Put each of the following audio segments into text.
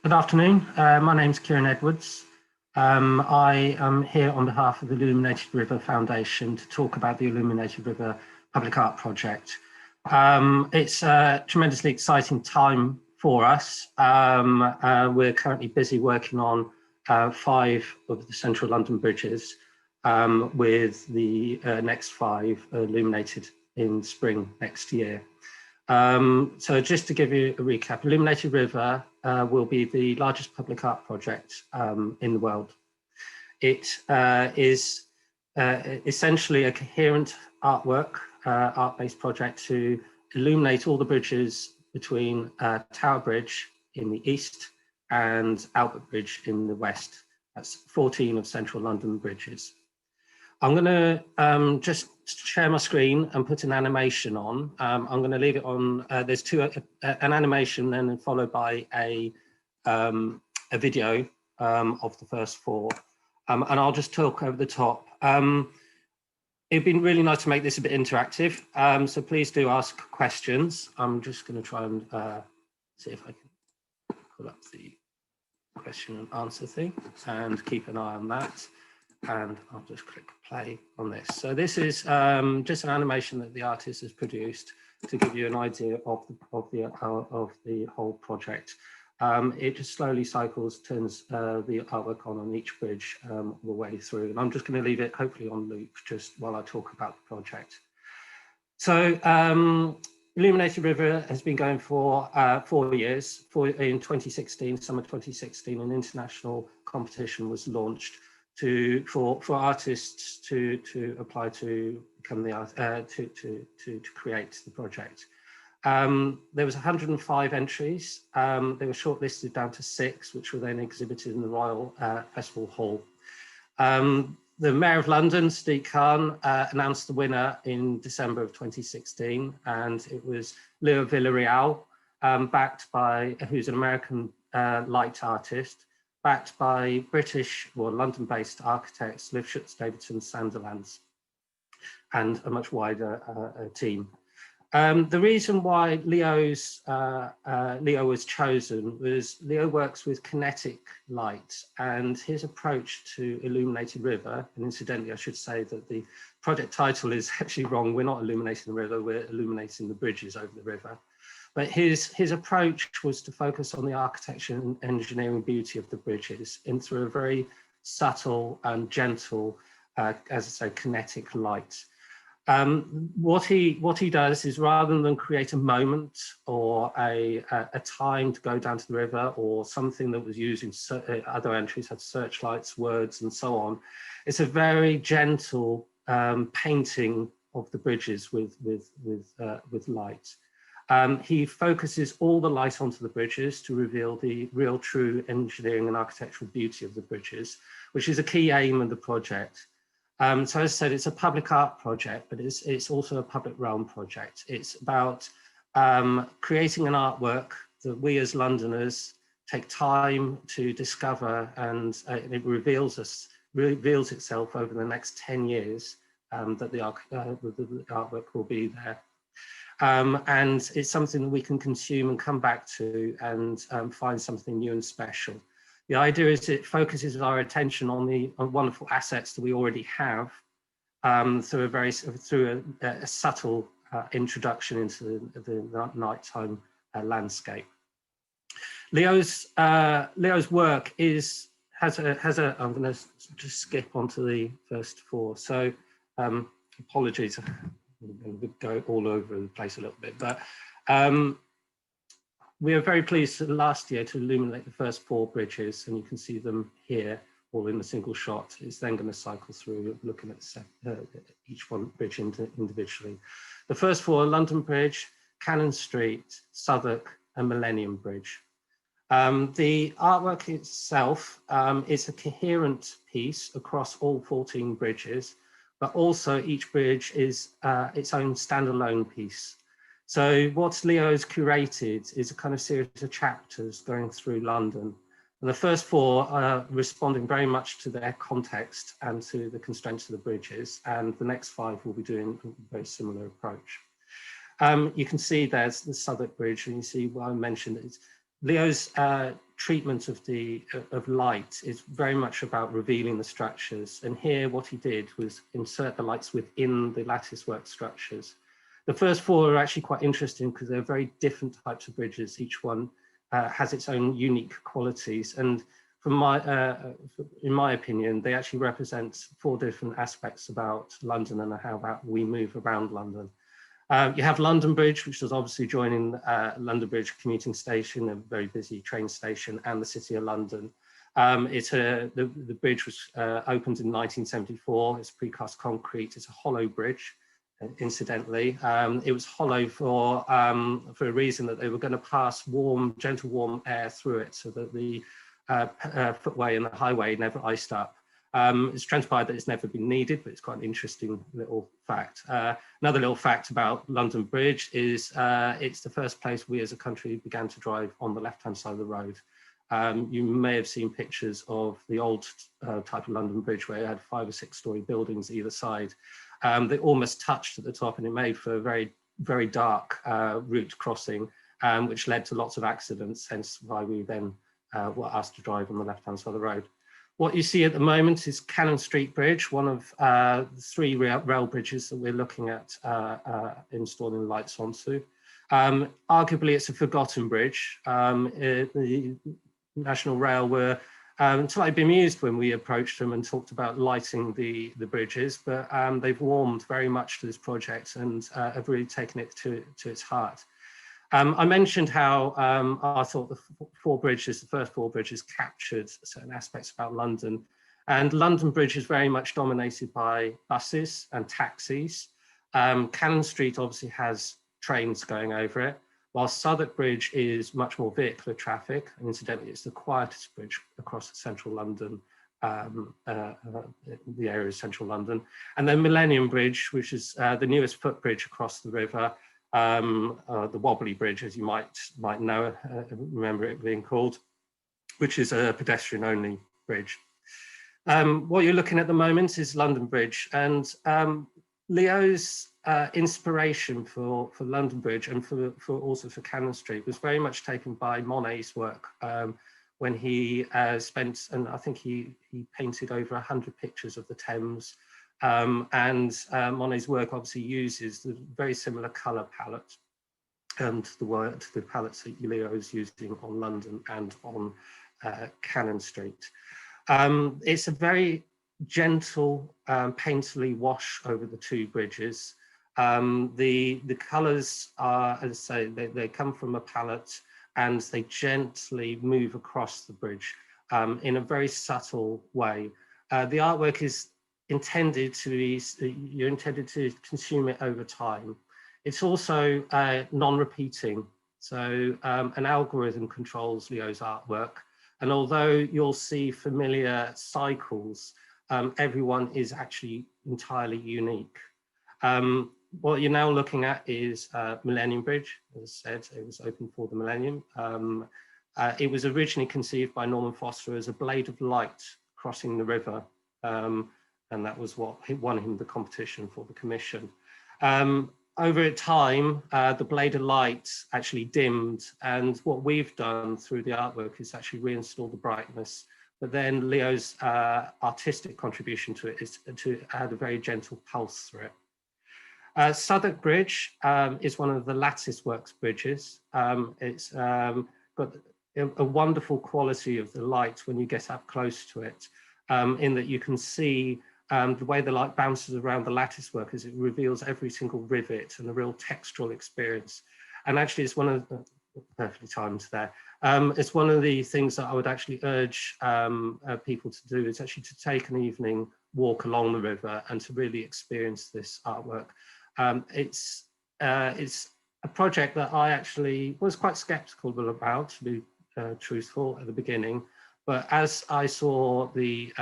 Good afternoon. My name's Ciron Edwards. I am here on behalf of the Illuminated River Foundation to talk about the Illuminated River Public Art Project. It's a tremendously exciting time for us. We're currently busy working on 5 of the central London bridges, with the next 5 illuminated in spring next year. So just to give you a recap, Illuminated River will be the largest public art project in the world. It is essentially a coherent artwork, art-based project to illuminate all the bridges between Tower Bridge in the east and Albert Bridge in the west. That's 14 of central London bridges. I'm going to just share my screen and put an animation on. I'm going to leave it on. There's an animation then followed by a video of the first 4, and I'll just talk over the top. It'd been really nice to make this a bit interactive, so please do ask questions. I'm just going to try and see if I can pull up the question and answer thing and keep an eye on that. And I'll just click play on this. So this is just an animation that the artist has produced to give you an idea of the whole project. It just slowly cycles, turns the artwork on each bridge all the way through. And I'm just going to leave it hopefully on loop just while I talk about the project. So Illuminated River has been going for 4 years. In 2016, summer 2016, an international competition was launched for artists to apply to become the art to create the project. There was 105 entries. They were shortlisted down to 6, which were then exhibited in the Royal Festival Hall. The Mayor of London, Sadiq Khan, announced the winner in December of 2016, and it was Leo Villarreal, who's an American light artist, backed by British or London-based architects, Lifshutz, Davidson, Sandilands, and a much wider team. The reason why Leo was chosen was Leo works with kinetic light, and his approach to Illuminated River, and incidentally, I should say that the project title is actually wrong. We're not illuminating the river, we're illuminating the bridges over the river. But his approach was to focus on the architecture and engineering beauty of the bridges in through a very subtle and gentle, as I say, kinetic light. What he does is, rather than create a moment or a time to go down to the river, or something that was used in other entries, had searchlights, words, and so on, it's a very gentle painting of the bridges with light. He focuses all the light onto the bridges to reveal the real true engineering and architectural beauty of the bridges, which is a key aim of the project. So as I said, it's a public art project, but it's also a public realm project. It's about creating an artwork that we as Londoners take time to discover, and it reveals itself over the next 10 years that the artwork will be there. And it's something that we can consume and come back to and find something new and special. The idea is it focuses our attention on the wonderful assets that we already have through a subtle introduction into the nighttime landscape. Leo's work has a. I'm going to just skip onto the first 4. So apologies. I'm going to go all over the place a little bit, but we are very pleased last year to illuminate the first 4 bridges, and you can see them here all in a single shot. It's then going to cycle through looking at each one bridge individually. The first 4 are London Bridge, Canon Street, Southwark and Millennium Bridge. The artwork itself is a coherent piece across all 14 bridges, but also each bridge is its own standalone piece. So what Leo's curated is a kind of series of chapters going through London. And the first 4 are responding very much to their context and to the constraints of the bridges. And the next 5 will be doing a very similar approach. You can see there's the Southwark Bridge, and you see what I mentioned. Leo's treatment of light is very much about revealing the structures. And here what he did was insert the lights within the latticework structures. The first four are actually quite interesting because they're very different types of bridges. Each one has its own unique qualities. And from in my opinion, they actually represent four different aspects about London and how we move around London. You have London Bridge, which is obviously joining London Bridge commuting station, a very busy train station, and the City of London. The bridge was opened in 1974. It's precast concrete. It's a hollow bridge, incidentally. It was hollow for a reason that they were going to pass gentle warm air through it so that the footway and the highway never iced up. It's transpired that it's never been needed, but it's quite an interesting little fact. Another little fact about London Bridge is it's the first place we as a country began to drive on the left-hand side of the road. You may have seen pictures of the old type of London Bridge where it had 5 or 6 story buildings either side. They almost touched at the top, and it made for a very, very dark route crossing, which led to lots of accidents, hence why we then were asked to drive on the left-hand side of the road. What you see at the moment is Canon Street Bridge, one of the 3 rail bridges that we're looking at installing lights onto. Arguably, it's a forgotten bridge. The National Rail were slightly bemused when we approached them and talked about lighting the bridges, but they've warmed very much to this project and have really taken it to its heart. I mentioned how I thought the first 4 bridges captured certain aspects about London. And London Bridge is very much dominated by buses and taxis. Canon Street obviously has trains going over it, while Southwark Bridge is much more vehicular traffic. And incidentally, it's the quietest bridge across central London, the area of central London. And then Millennium Bridge, which is the newest footbridge across the river, the Wobbly Bridge, as you might know, remember it being called, which is a pedestrian-only bridge. What you're looking at the moment is London Bridge, and Leo's inspiration for London Bridge and also for Canon Street was very much taken by Monet's work when he spent, and I think he painted over 100 pictures of the Thames. Monet's work obviously uses the very similar colour palette and the palettes that Leo is using on London and on Canon Street. It's a very gentle painterly wash over the 2 bridges. The colours are, as I say, they come from a palette and they gently move across the bridge in a very subtle way. The artwork is intended to consume it over time. It's also non-repeating, so an algorithm controls Leo's artwork, and although you'll see familiar cycles, everyone is actually entirely unique. What you're now looking at is Millennium Bridge. As I said, it was opened for the Millennium. It was originally conceived by Norman Foster as a blade of light crossing the river. And that was what won him the competition for the commission. Over time, the blade of light actually dimmed, and what we've done through the artwork is actually reinstall the brightness. But then Leo's artistic contribution to it is to add a very gentle pulse through it. Southwark Bridge is one of the lattice works bridges. It's got a wonderful quality of the light when you get up close to it, in that you can see the way the light bounces around the lattice work as it reveals every single rivet and a real textural experience. And actually it's one of the, perfectly timed there, it's one of the things that I would actually urge people to do is actually to take an evening walk along the river and to really experience this artwork. It's a project that I actually was quite skeptical about, to be truthful, at the beginning. But as I saw the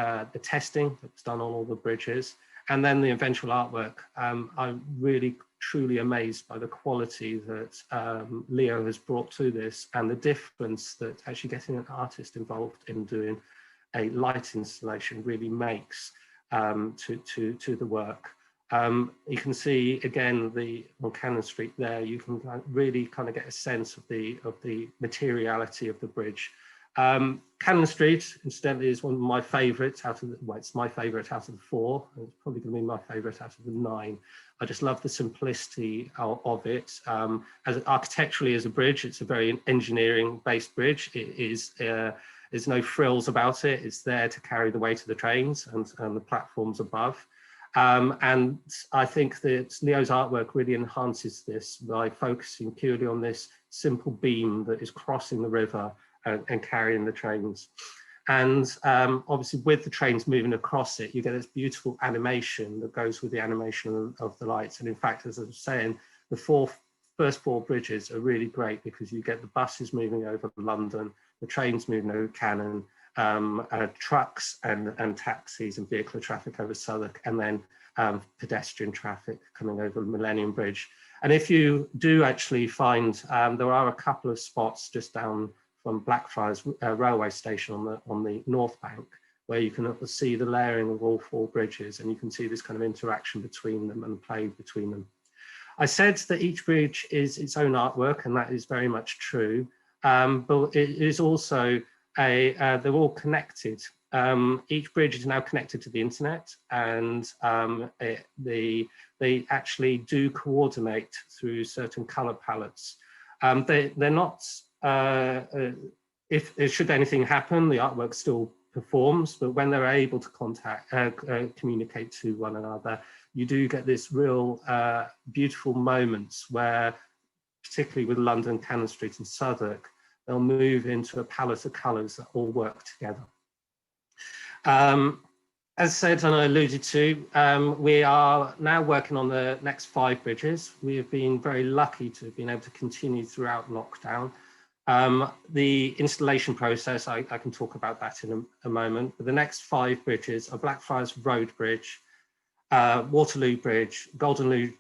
testing that was done on all the bridges and then the eventual artwork, I'm really truly amazed by the quality that Leo has brought to this and the difference that actually getting an artist involved in doing a light installation really makes to the work. You can see again on Canon Street there. You can really kind of get a sense of the materiality of the bridge. Canon Street, incidentally, is one of my favourites out of the, well, it's my favourite out of the 4. It's probably going to be my favourite out of the 9. I just love the simplicity of it. As architecturally as a bridge, it's a very engineering-based bridge. It is there's no frills about it. It's there to carry the weight of the trains and the platforms above. And I think that Leo's artwork really enhances this by focusing purely on this simple beam that is crossing the river and carrying the trains. And obviously with the trains moving across it, you get this beautiful animation that goes with the animation of the lights. And in fact, as I was saying, the first 4 bridges are really great because you get the buses moving over London, the trains moving over Canon, trucks and taxis and vehicular traffic over Southwark, and then pedestrian traffic coming over the Millennium Bridge. And if you do actually find, there are a couple of spots just down from Blackfriars railway station on the north bank, where you can see the layering of all 4 bridges, and you can see this kind of interaction between them and play between them. I said that each bridge is its own artwork, and that is very much true, but it is also they're all connected. Each bridge is now connected to the internet, and they actually do coordinate through certain color palettes. They're not, if should anything happen, the artwork still performs, but when they're able to communicate to one another, you do get this real beautiful moments where, particularly with London, Canon Street and Southwark, they'll move into a palette of colours that all work together. As said, and I alluded to, we are now working on the next 5 bridges. We have been very lucky to have been able to continue throughout lockdown. The installation process, I can talk about that in a moment, but the next 5 bridges are Blackfriars Road Bridge, Waterloo Bridge, Golden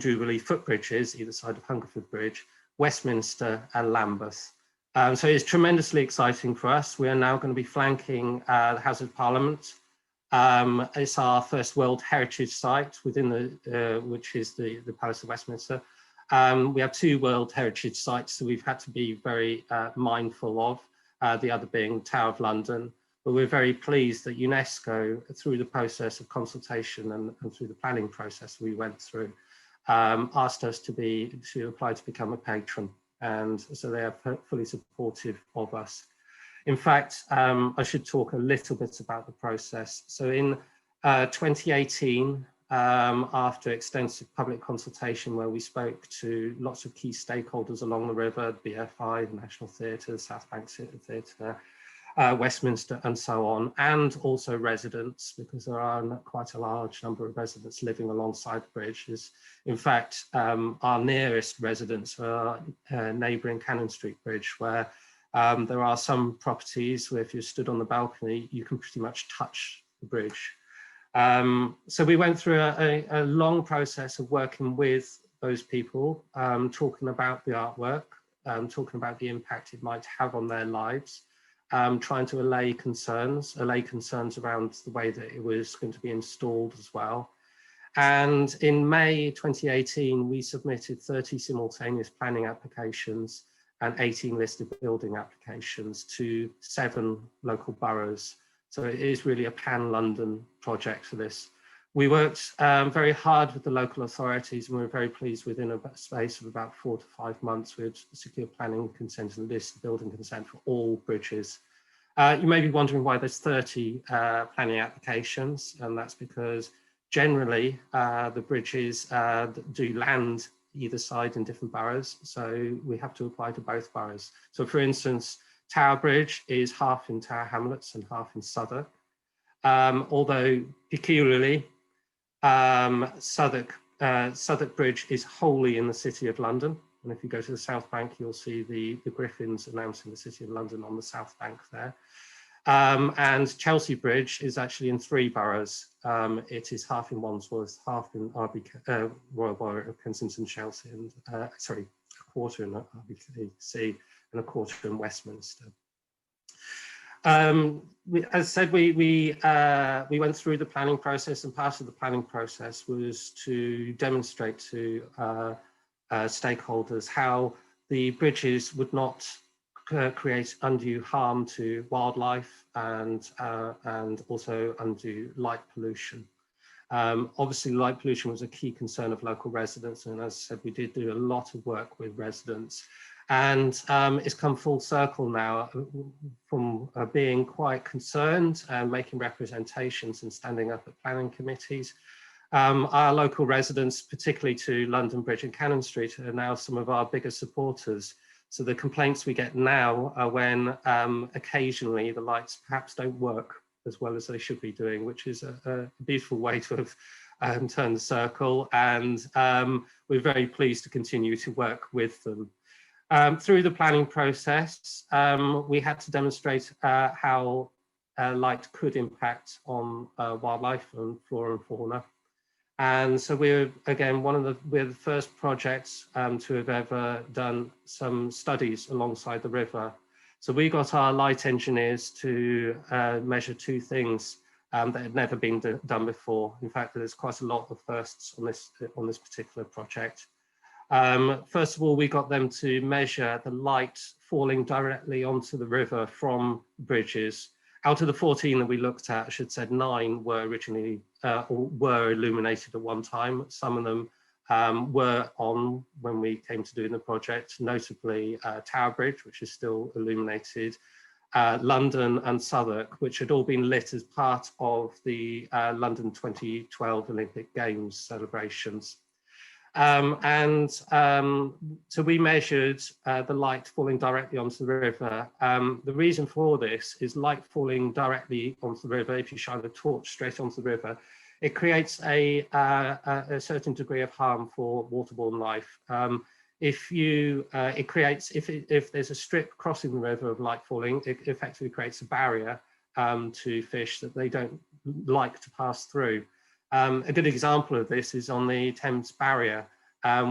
Jubilee footbridges, either side of Hungerford Bridge, Westminster and Lambeth. So it's tremendously exciting for us. We are now going to be flanking the House of Parliament. It's our first World Heritage Site within which is the Palace of Westminster. We have 2 World Heritage Sites that we've had to be very mindful of, the other being Tower of London. But we're very pleased that UNESCO, through the process of consultation and through the planning process we went through, asked us to apply to become a patron, and so they are fully supportive of us. In fact, I should talk a little bit about the process. So in 2018, after extensive public consultation where we spoke to lots of key stakeholders along the river, the BFI, the National Theatre, the South Bank Theatre, Westminster and so on, and also residents, because there are quite a large number of residents living alongside the bridges. In fact, our nearest residents are neighbouring Canon Street Bridge, where there are some properties where if you stood on the balcony, you can pretty much touch the bridge. So we went through a long process of working with those people, talking about the artwork, talking about the impact it might have on their lives, trying to allay concerns around the way that it was going to be installed as well. And in May 2018, we submitted 30 simultaneous planning applications and 18 listed building applications to 7 local boroughs. So it is really a pan-London project for this. We worked very hard with the local authorities, and we were very pleased within a space of about 4 to 5 months we'd secure planning consent and listed building consent for all bridges. You may be wondering why there's 30 planning applications, and that's because generally the bridges do land either side in different boroughs, so we have to apply to both boroughs. So for instance, Tower Bridge is half in Tower Hamlets and half in Southwark, although peculiarly Southwark Bridge is wholly in the City of London. And if you go to the South Bank, you'll see the Griffins announcing the City of London on the South Bank there. And Chelsea Bridge is actually in 3 boroughs. It is half in Wandsworth, half in Royal Borough of Kensington, Chelsea, and sorry, a quarter in RBC and a quarter in Westminster. as I said, we went through the planning process, and part of the planning process was to demonstrate to stakeholders how the bridges would not create undue harm to wildlife and also undue light pollution. Obviously, light pollution was a key concern of local residents, and as I said, we did do a lot of work with residents. And it's come full circle now from being quite concerned and making representations and standing up at planning committees. Our local residents, particularly to London Bridge and Canon Street, are now some of our biggest supporters. So the complaints we get now are when occasionally the lights perhaps don't work as well as they should be doing, which is a beautiful way to have turned the circle. And we're very pleased to continue to work with them. Through the planning process, we had to demonstrate how light could impact on wildlife and flora and fauna. And so we're, again, we're the first projects to have ever done some studies alongside the river. So we got our light engineers to measure two things that had never been done before. In fact, there's quite a lot of firsts on this particular project. First of all, we got them to measure the light falling directly onto the river from bridges. Out of the 14 that we looked at, I should say 9 were originally were illuminated at one time. Some of them were on when we came to doing the project, notably Tower Bridge, which is still illuminated, London and Southwark, which had all been lit as part of the London 2012 Olympic Games celebrations. So we measured the light falling directly onto the river. The reason for this is light falling directly onto the river. If you shine a torch straight onto the river, it creates a certain degree of harm for waterborne life. If there's a strip crossing the river of light falling, it effectively creates a barrier to fish that they don't like to pass through. A good example of this is on the Thames Barrier,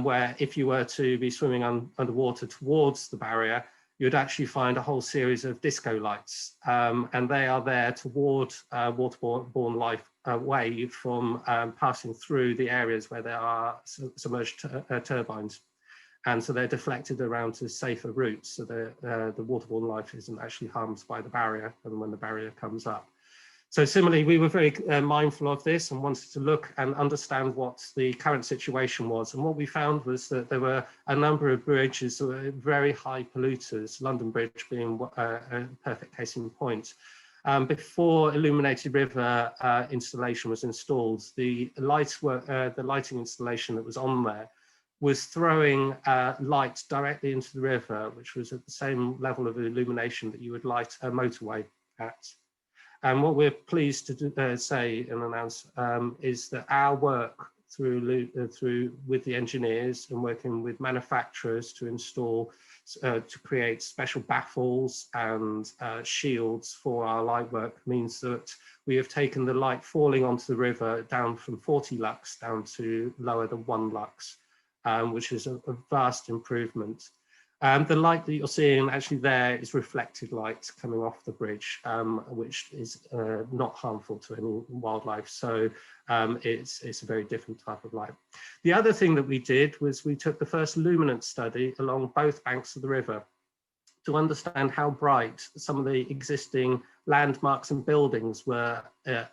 where if you were to be swimming underwater towards the barrier, you'd actually find a whole series of disco lights, and they are there to ward waterborne life away from passing through the areas where there are submerged turbines. And so they're deflected around to safer routes, so the waterborne life isn't actually harmed by the barrier and when the barrier comes up. So similarly, we were very mindful of this and wanted to look and understand what the current situation was. And what we found was that there were a number of bridges that were very high polluters, London Bridge being a perfect case in point. Before Illuminated River installation was installed, the lighting installation that was on there was throwing light directly into the river, which was at the same level of illumination that you would light a motorway at. And what we're pleased to say and announce is that our work with the engineers and working with manufacturers to install, to create special baffles and shields for our light work means that we have taken the light falling onto the river down from 40 lux down to lower than 1 lux, which is a vast improvement. The light that you're seeing actually there is reflected light coming off the bridge, which is not harmful to any wildlife. So it's a very different type of light. The other thing that we did was we took the first luminance study along both banks of the river to understand how bright some of the existing landmarks and buildings were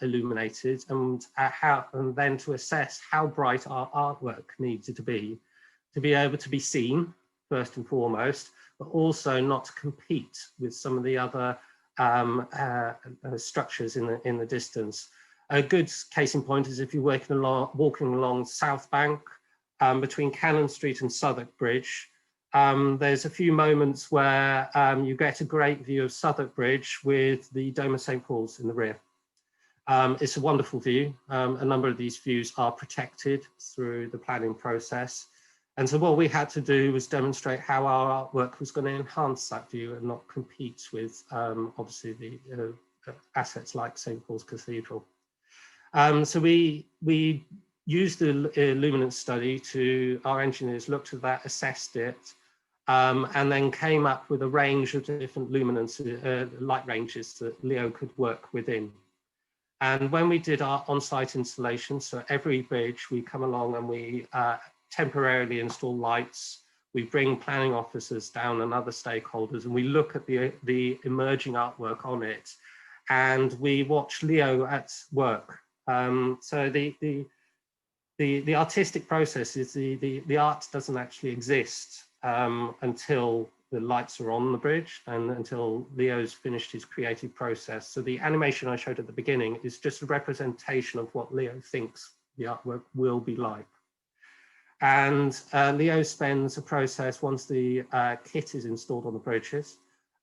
illuminated, and then to assess how bright our artwork needed to be able to be seen first and foremost, but also not to compete with some of the other structures in the distance. A good case in point is if you're walking along South Bank between Canon Street and Southwark Bridge. There's a few moments where you get a great view of Southwark Bridge with the Dome of St. Paul's in the rear. It's a wonderful view. A number of these views are protected through the planning process. And so what we had to do was demonstrate how our artwork was going to enhance that view and not compete with, obviously, the assets like St. Paul's Cathedral. So we used the luminance study our engineers looked at that, assessed it, and then came up with a range of different luminance light ranges that Leo could work within. And when we did our on-site installation, so every bridge, we come along and we temporarily install lights. We bring planning officers down and other stakeholders, and we look at the emerging artwork on it, and we watch Leo at work. So the artistic process is the art doesn't actually exist until the lights are on the bridge and until Leo's finished his creative process. So the animation I showed at the beginning is just a representation of what Leo thinks the artwork will be like. And Leo spends a process once the kit is installed on the bridges.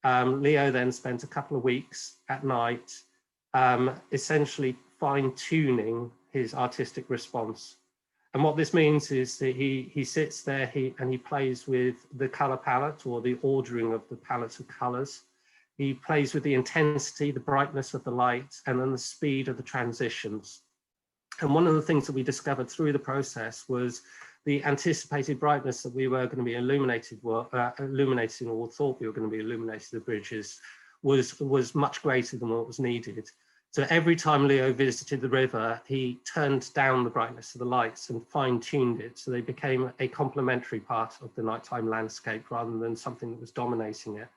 Leo then spends a couple of weeks at night essentially fine-tuning his artistic response. And what this means is that he sits there and he plays with the color palette or the ordering of the palette of colors. He plays with the intensity, the brightness of the light, and then the speed of the transitions. And one of the things that we discovered through the process was the anticipated brightness that we were going to be illuminating or thought we were going to be illuminating the bridges was much greater than what was needed. So every time Leo visited the river, he turned down the brightness of the lights and fine-tuned it, so they became a complementary part of the nighttime landscape rather than something that was dominating it,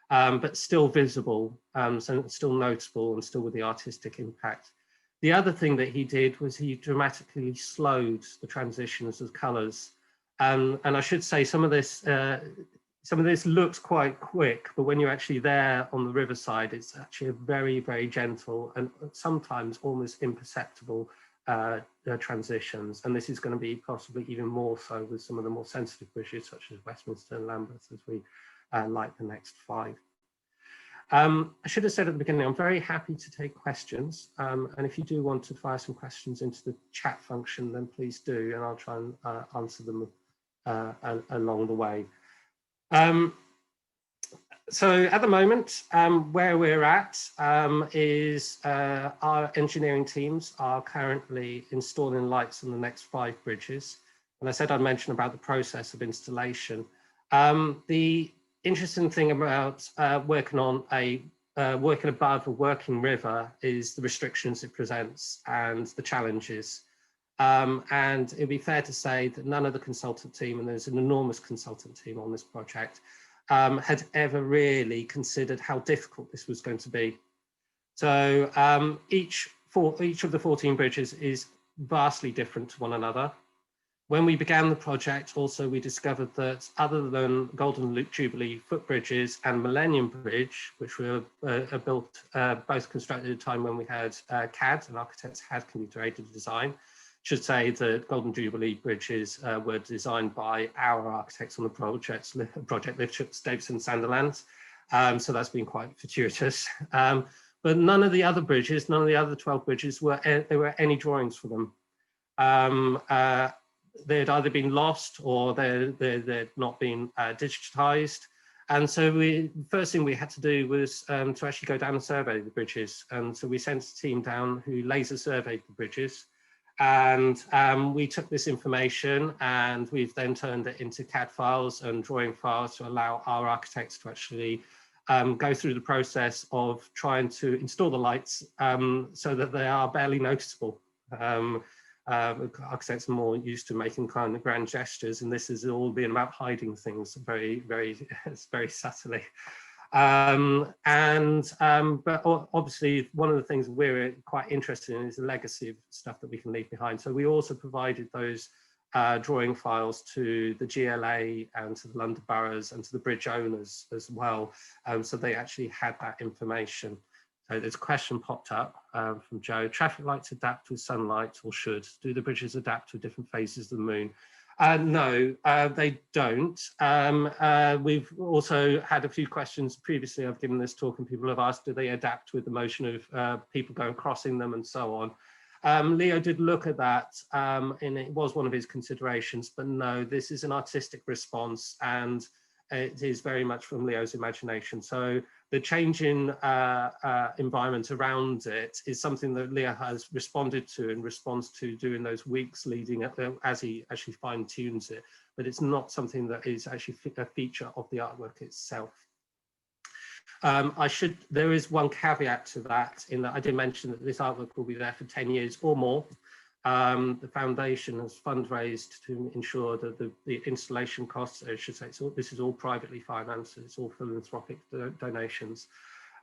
but still visible, so still noticeable and still with the artistic impact. The other thing that he did was he dramatically slowed the transitions of colours. And I should say some of this looks quite quick, but when you're actually there on the riverside, it's actually a very, very gentle and sometimes almost imperceptible transitions. And this is going to be possibly even more so with some of the more sensitive bridges, such as Westminster and Lambeth, as we light the next 5. I should have said at the beginning, I'm very happy to take questions. And if you do want to fire some questions into the chat function, then please do, and I'll try and answer them along the way. So at the moment, where we're at is our engineering teams are currently installing lights on the next 5 bridges. And I said I'd mention about the process of installation. The interesting thing about working above a working river is the restrictions it presents and the challenges. And it'd be fair to say that none of the consultant team, and there's an enormous consultant team on this project, had ever really considered how difficult this was going to be. So each of the 14 bridges is vastly different to one another. When we began the project, also we discovered that other than Golden Jubilee footbridges and Millennium Bridge, which were built, both constructed at a time when we had CAD and architects had computer-aided design. Should say that Golden Jubilee bridges were designed by our architects on the project Lifschutz, Davison, Sanderland. So that's been quite fortuitous. But none of the other bridges, none of the other 12 bridges, there were any drawings for them. They'd either been lost or they'd not been digitized. And so the first thing we had to do was to actually go down and survey the bridges. And so we sent a team down who laser surveyed the bridges. And we took this information and we've then turned it into CAD files and drawing files to allow our architects to actually go through the process of trying to install the lights so that they are barely noticeable. Architects are more used to making kind of grand gestures, and this has all been about hiding things very, very, very subtly. But obviously one of the things we're quite interested in is the legacy of stuff that we can leave behind. So we also provided those drawing files to the GLA and to the London boroughs and to the bridge owners as well. So they actually had that information. So there's a question popped up from Joe. Traffic lights adapt with sunlight or should? Do the bridges adapt to different phases of the moon? No, they don't. We've also had a few questions previously. I've given this talk and people have asked, do they adapt with the motion of people going crossing them and so on? Leo did look at that and it was one of his considerations, but no, this is an artistic response and it is very much from Leo's imagination. So the changing environment around it is something that Leo has responded to in response to during those weeks leading up as he actually fine tunes it, but it's not something that is actually a feature of the artwork itself. There is one caveat to that, in that I did mention that this artwork will be there for 10 years or more. The foundation has fundraised to ensure that the installation costs, I should say, this is all privately financed, it's all philanthropic donations.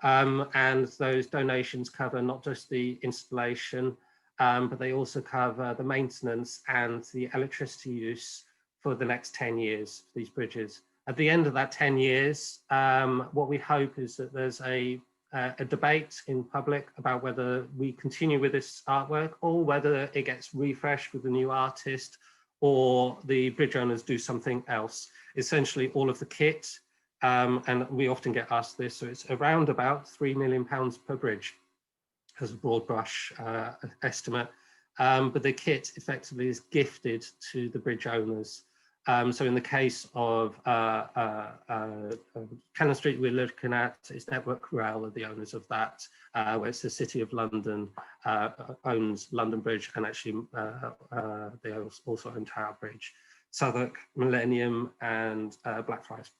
And those donations cover not just the installation, but they also cover the maintenance and the electricity use for the next 10 years for these bridges. At the end of that 10 years, what we hope is that there's a debate in public about whether we continue with this artwork or whether it gets refreshed with a new artist or the bridge owners do something else. Essentially all of the kit, and we often get asked this, so it's around about £3 million per bridge as a broad brush estimate, but the kit effectively is gifted to the bridge owners. So in the case of Canon Street, we're looking at, it's Network Rail are the owners of that, where it's the City of London owns London Bridge, and actually they also own Tower Bridge, Southwark, Millennium, and Blackfriars.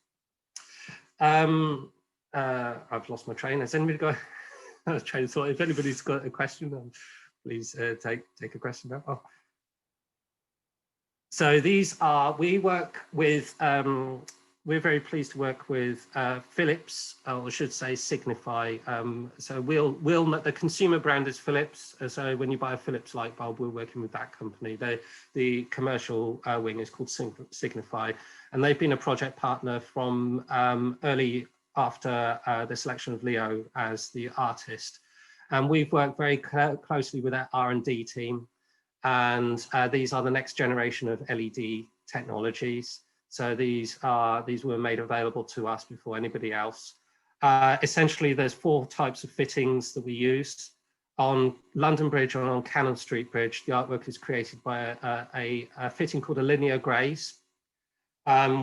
I've lost my train. Has anybody got a train of thought? If anybody's got a question, please take a question now. Oh. So these are, we work with, we're very pleased to work with Philips, or I should say Signify. So the consumer brand is Philips. So when you buy a Philips light bulb, we're working with that company. The commercial wing is called Signify, and they've been a project partner from early after the selection of Leo as the artist. And we've worked very closely with our R&D team. And these are the next generation of LED technologies. So these were made available to us before anybody else. Essentially, there's 4 types of fittings that we use. On London Bridge and on Canon Street Bridge, the artwork is created by a fitting called a linear graze,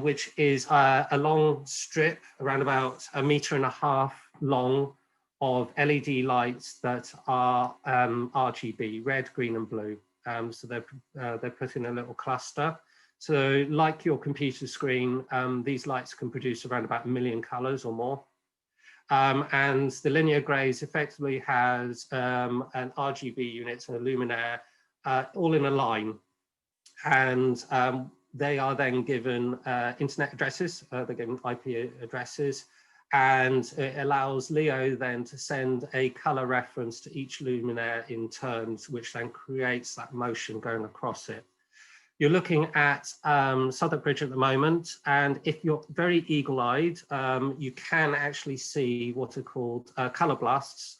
which is a long strip around about 1.5 meters long of LED lights that are RGB, red, green, and blue. So they're put in a little cluster. So like your computer screen, these lights can produce around about 1 million colors or more. And the linear graze effectively has an RGB unit, so a luminaire, all in a line. And they are then given internet addresses, they're given IP addresses, and it allows Leo then to send a color reference to each luminaire in turns, which then creates that motion going across it. You're looking at Southwark Bridge at the moment, and if you're very eagle-eyed, you can actually see what are called color blasts,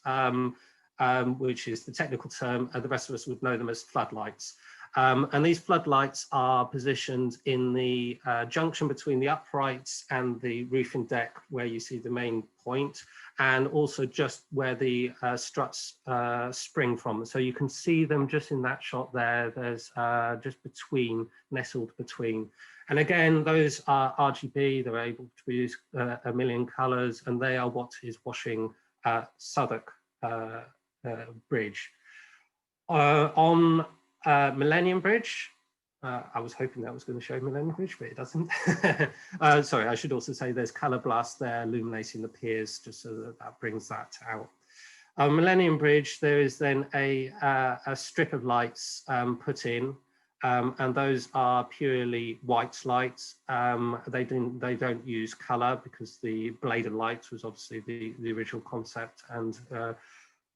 which is the technical term. The rest of us would know them as floodlights. And these floodlights are positioned in the junction between the uprights and the roofing deck, where you see the main point, and also just where the struts spring from. So you can see them just in that shot there. There's just between, nestled between. And again, those are RGB. They're able to produce 1 million colors, and they are what is washing Southwark Bridge. On Millennium Bridge, I was hoping that was going to show Millennium Bridge, but it doesn't. Sorry, I should also say there's color blast there illuminating the piers, just so that brings that out. Millennium Bridge, there is then a strip of lights put in, and those are purely white lights. They don't use color because the blade of lights was obviously the original concept, and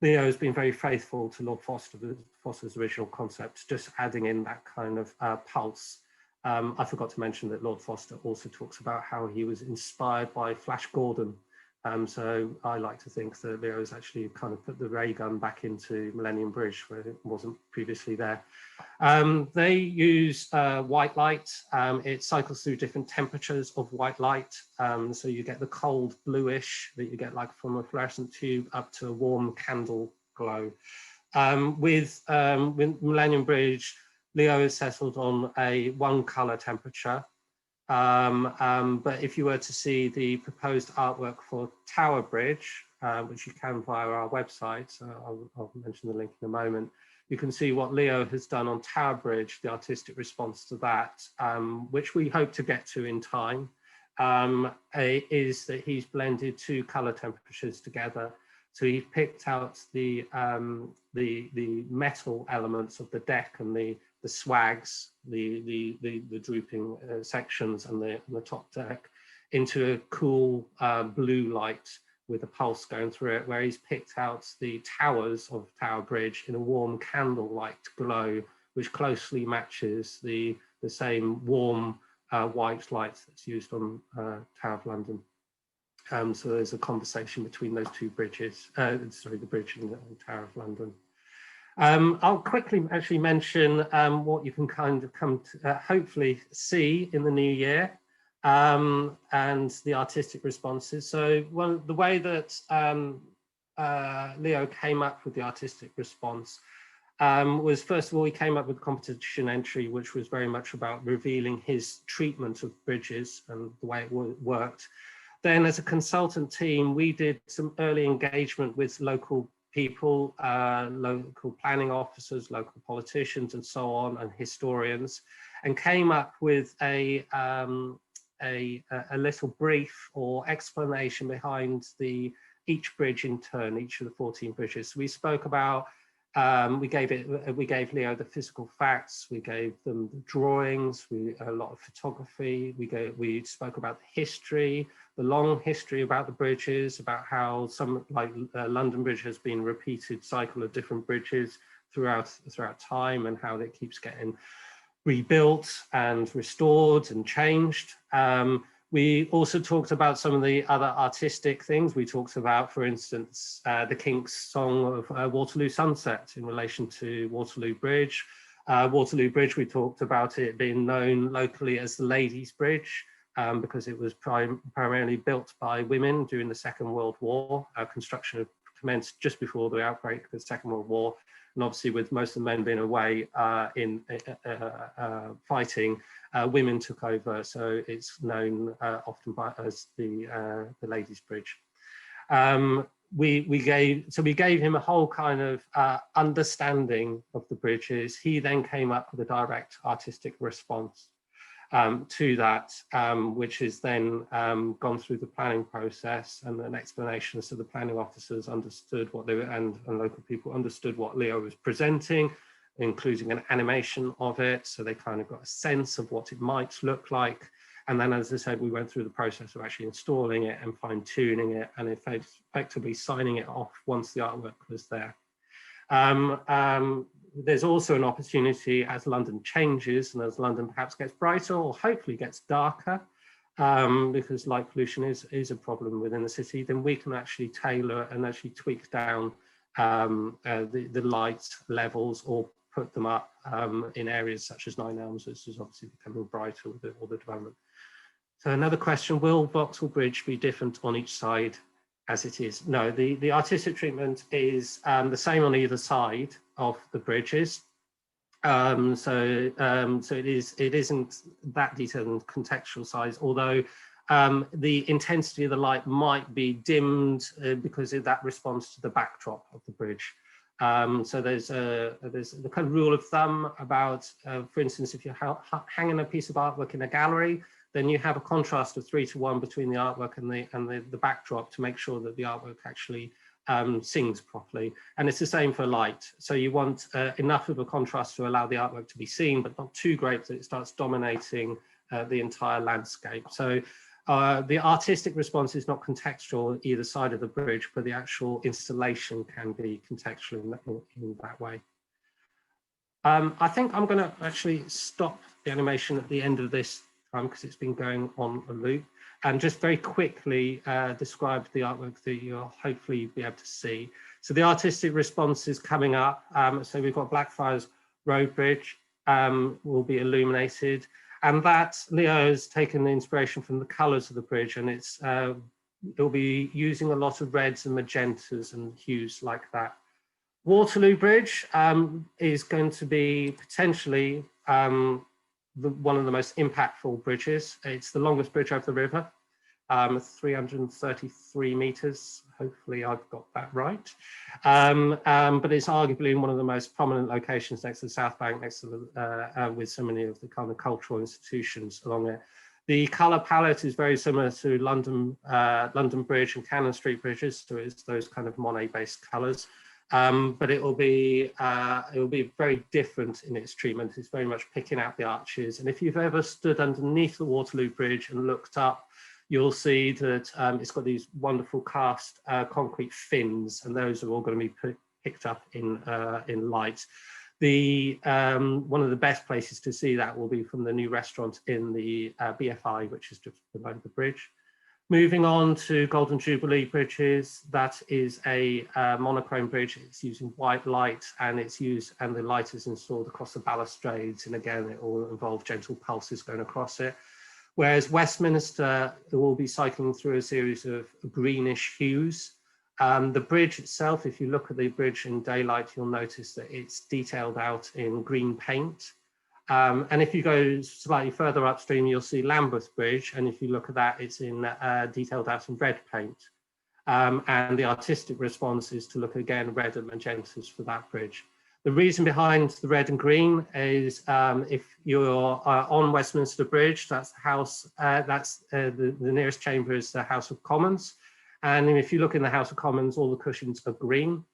Leo has been very faithful to Lord Foster's original concept, just adding in that kind of pulse. I forgot to mention that Lord Foster also talks about how he was inspired by Flash Gordon. So I like to think that Leo has actually kind of put the ray gun back into Millennium Bridge, where it wasn't previously there. They use white light. It cycles through different temperatures of white light. So you get the cold bluish that you get like from a fluorescent tube up to a warm candle glow. With Millennium Bridge, Leo has settled on a 1 color temperature. But if you were to see the proposed artwork for Tower Bridge, which you can via our website, so I'll mention the link in a moment, you can see what Leo has done on Tower Bridge, the artistic response to that, which we hope to get to in time, is that he's blended two color temperatures together. So he picked out the metal elements of the deck and the swags, the drooping sections and the top deck into a cool blue light with a pulse going through it, where he's picked out the towers of Tower Bridge in a warm candlelight glow, which closely matches the same warm white light that's used on Tower of London. So there's a conversation between those two bridges, sorry, the bridge and the Tower of London. I'll quickly actually mention what you can kind of come to hopefully see in the new year, and the artistic responses. So the way that Leo came up with the artistic response was, first of all, he came up with competition entry, which was very much about revealing his treatment of bridges and the way it worked. Then as a consultant team, we did some early engagement with local people, local planning officers, local politicians, and so on, and historians, and came up with a little brief or explanation behind each bridge in turn, each of the 14 bridges. So we spoke about, we gave Leo the physical facts, we gave them the drawings, a lot of photography, we spoke about the history, the long history about the bridges, about how some, like London Bridge, has been a repeated cycle of different bridges throughout time, and how it keeps getting rebuilt and restored and changed. We also talked about some of the other artistic things. We talked about, for instance, the Kinks' song of Waterloo Sunset in relation to Waterloo Bridge. Waterloo Bridge, we talked about it being known locally as the Ladies' Bridge, because it was primarily built by women during the Second World War. Construction commenced just before the outbreak of the Second World War. And obviously, with most of the men being away in fighting, women took over. So it's known often as the Ladies' Bridge. We gave him a whole kind of understanding of the bridges. He then came up with a direct artistic response to that, which is then gone through the planning process, and an explanation, so the planning officers understood what they were, and local people understood what Leo was presenting, including an animation of it, so they kind of got a sense of what it might look like. And then, as I said, we went through the process of actually installing it and fine-tuning it, and effectively signing it off once the artwork was there. There's also an opportunity, as London changes and as London perhaps gets brighter or hopefully gets darker, because light pollution is a problem within the city, then we can actually tailor and actually tweak down the light levels, or put them up in areas such as Nine Elms, which is obviously becoming brighter with all the development. So another question, will Vauxhall Bridge be different on each side as it is? No, the artistic treatment is the same on either side of the bridges. So it isn't that detailed and contextual size, although the intensity of the light might be dimmed because that responds to the backdrop of the bridge. So there's the kind of rule of thumb about, for instance, if you're hanging a piece of artwork in a gallery, then you have a contrast of 3:1 between the artwork and the backdrop to make sure that the artwork actually sings properly. And it's the same for light. So you want enough of a contrast to allow the artwork to be seen, but not too great that it starts dominating the entire landscape. So the artistic response is not contextual either side of the bridge, but the actual installation can be contextual in that way. I think I'm going to actually stop the animation at the end of this time, because it's been going on a loop, and just very quickly describe the artwork that you'll hopefully be able to see. So the artistic response is coming up. So we've got Blackfriars Road Bridge will be illuminated, and that Leo has taken the inspiration from the colours of the bridge, and it'll be using a lot of reds and magentas and hues like that. Waterloo Bridge is going to be potentially one of the most impactful bridges. It's the longest bridge over the river, 333 meters. Hopefully I've got that right. But it's arguably in one of the most prominent locations next to the South Bank, next to the, with so many of the kind of cultural institutions along it. The colour palette is very similar to London Bridge and Canon Street bridges, so it's those kind of Monet-based colours. But it will be very different in its treatment. It's very much picking out the arches. And if you've ever stood underneath the Waterloo Bridge and looked up, you'll see that it's got these wonderful cast concrete fins, and those are all going to be picked up in light. One of the best places to see that will be from the new restaurant in the BFI, which is just below the bridge. Moving on to Golden Jubilee bridges, that is a monochrome bridge. It's using white light, and the light is installed across the balustrades, and again it will involve gentle pulses going across it. Whereas Westminster will be cycling through a series of greenish hues. The bridge itself, if you look at the bridge in daylight, you'll notice that it's detailed out in green paint. And if you go slightly further upstream, you'll see Lambeth Bridge. And if you look at that, it's in detailed out in red paint. And the artistic response is to look again red and magentas for that bridge. The reason behind the red and green is if you're on Westminster Bridge, that's the house, the nearest chamber is the House of Commons. And if you look in the House of Commons, all the cushions are green,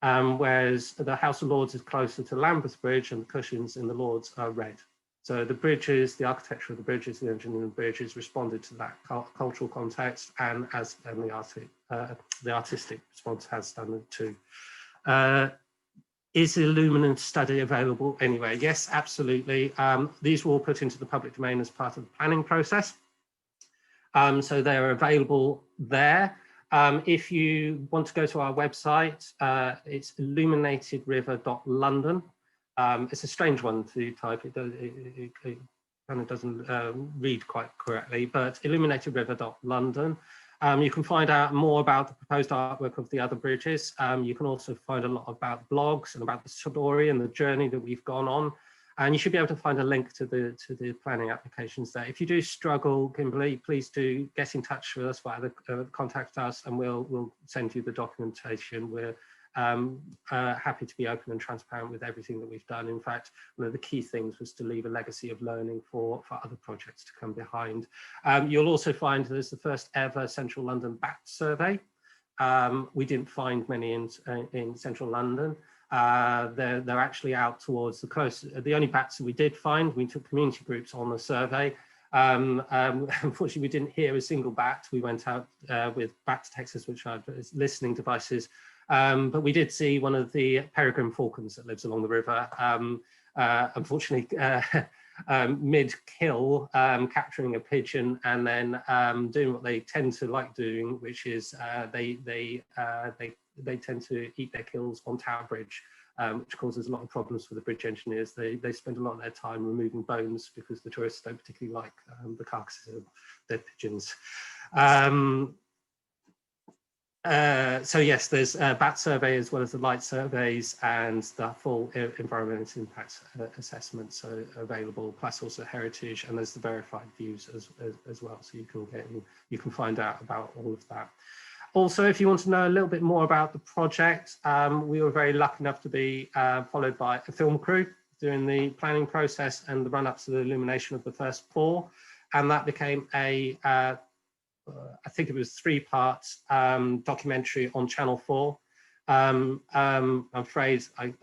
whereas the House of Lords is closer to Lambeth Bridge and the cushions in the Lords are red. So the bridges, the architecture of the bridges, the engineering of the bridges responded to that cultural context, and the artistic response has done it too. Is the Illuminated study available anywhere? Yes, absolutely. These were all put into the public domain as part of the planning process. So they're available there. If you want to go to our website, it's illuminatedriver.london. It's a strange one to type. It kind of doesn't read quite correctly, but illuminatedriver.london. You can find out more about the proposed artwork of the other bridges. You can also find a lot about blogs and about the story and the journey that we've gone on. And you should be able to find a link to the planning applications there. If you do struggle, Kimberly, please do get in touch with us via contact us, and we'll send you the documentation. We're happy to be open and transparent with everything that we've done. In fact, one of the key things was to leave a legacy of learning for other projects to come behind. You'll also find there's the first ever Central London bat survey. We didn't find many in Central London. They're actually out towards the only bats that we did find, we took community groups on the survey. Unfortunately, we didn't hear a single bat. We went out with bat detectors, which are listening devices. But we did see one of the peregrine falcons that lives along the river, unfortunately mid-kill, capturing a pigeon and then doing what they tend to like doing, which is they tend to eat their kills on Tower Bridge, which causes a lot of problems for the bridge engineers. They spend a lot of their time removing bones because the tourists don't particularly like the carcasses of dead pigeons. So yes, there's a bat survey as well as the light surveys and the full environmental impact assessment, so available, plus also heritage, and there's the verified views as well, so you can find out about all of that. Also, if you want to know a little bit more about the project, we were very lucky enough to be followed by a film crew during the planning process and the run-up to the illumination of the first floor, and that became a I think it was 3-part documentary on Channel 4. I'm afraid I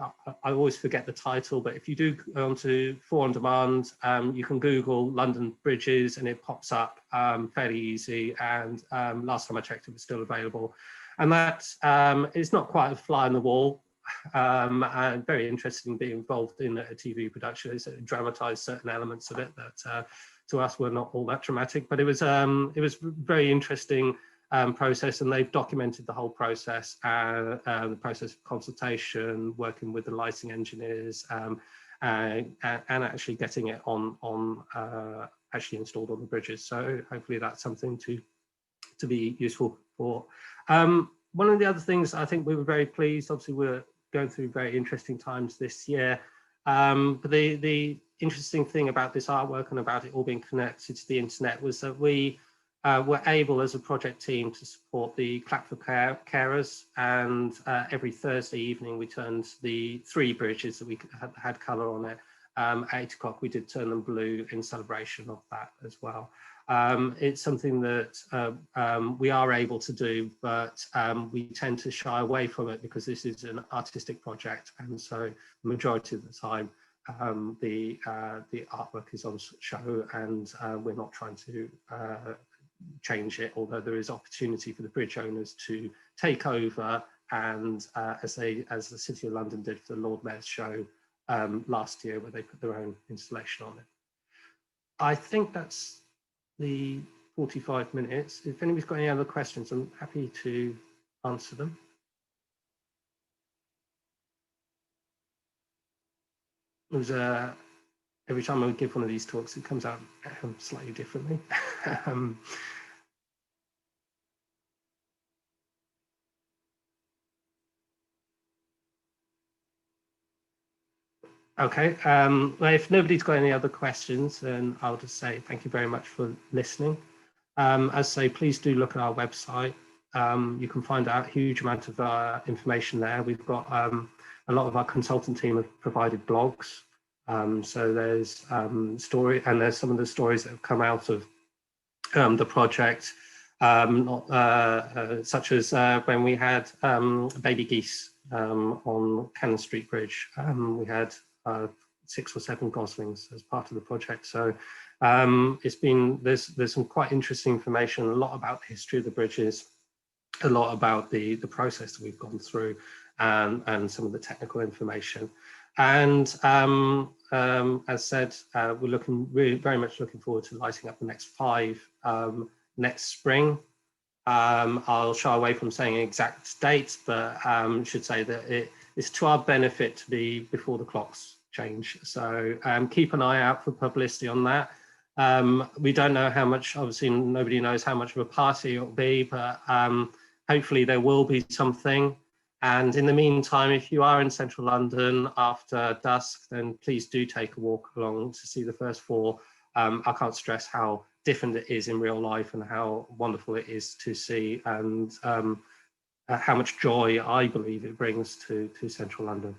always forget the title, but if you do go onto 4 on demand, you can Google London Bridges and it pops up fairly easy. And last time I checked, it was still available. And that is not quite a fly on the wall. I'm very interested in being involved in a TV production. It's dramatized certain elements of it that to us were not all that dramatic, but it was very interesting process, and they've documented the whole process, the process of consultation, working with the lighting engineers, and actually getting it on actually installed on the bridges. So hopefully that's something to be useful for. One of the other things I think we were very pleased, obviously we're going through very interesting times this year. But the interesting thing about this artwork and about it all being connected to the internet was that we were able as a project team to support the Clap for Carers, and every Thursday evening we turned the 3 bridges that we had colour on it. At 8 o'clock we did turn them blue in celebration of that as well. It's something that we are able to do, but we tend to shy away from it because this is an artistic project, and so the majority of the time the artwork is on show, and we're not trying to change it, although there is opportunity for the bridge owners to take over, and as the City of London did for the Lord Mayor's show last year, where they put their own installation on it. I think that's the 45 minutes. If anybody's got any other questions, I'm happy to answer them. It was every time I would give one of these talks, it comes out slightly differently. Okay, well, if nobody's got any other questions, then I'll just say thank you very much for listening. As I say, please do look at our website. You can find out a huge amount of information there. We've got a lot of our consultant team have provided blogs. So there's story, and there's some of the stories that have come out of the project, such as when we had baby geese on Canon Street Bridge. We had 6 or 7 goslings as part of the project. So it's been, there's some quite interesting information, a lot about the history of the bridges, a lot about the process that we've gone through, and some of the technical information. And as said, we're very much looking forward to lighting up the next 5 next spring. I'll shy away from saying an exact date, but should say that it's to our benefit to be before the clocks change. So keep an eye out for publicity on that. We don't know how much, obviously nobody knows how much of a party it will be, but hopefully there will be something. And in the meantime, if you are in central London after dusk, then please do take a walk along to see the first 4. I can't stress how different it is in real life and how wonderful it is to see, and how much joy I believe it brings to central London.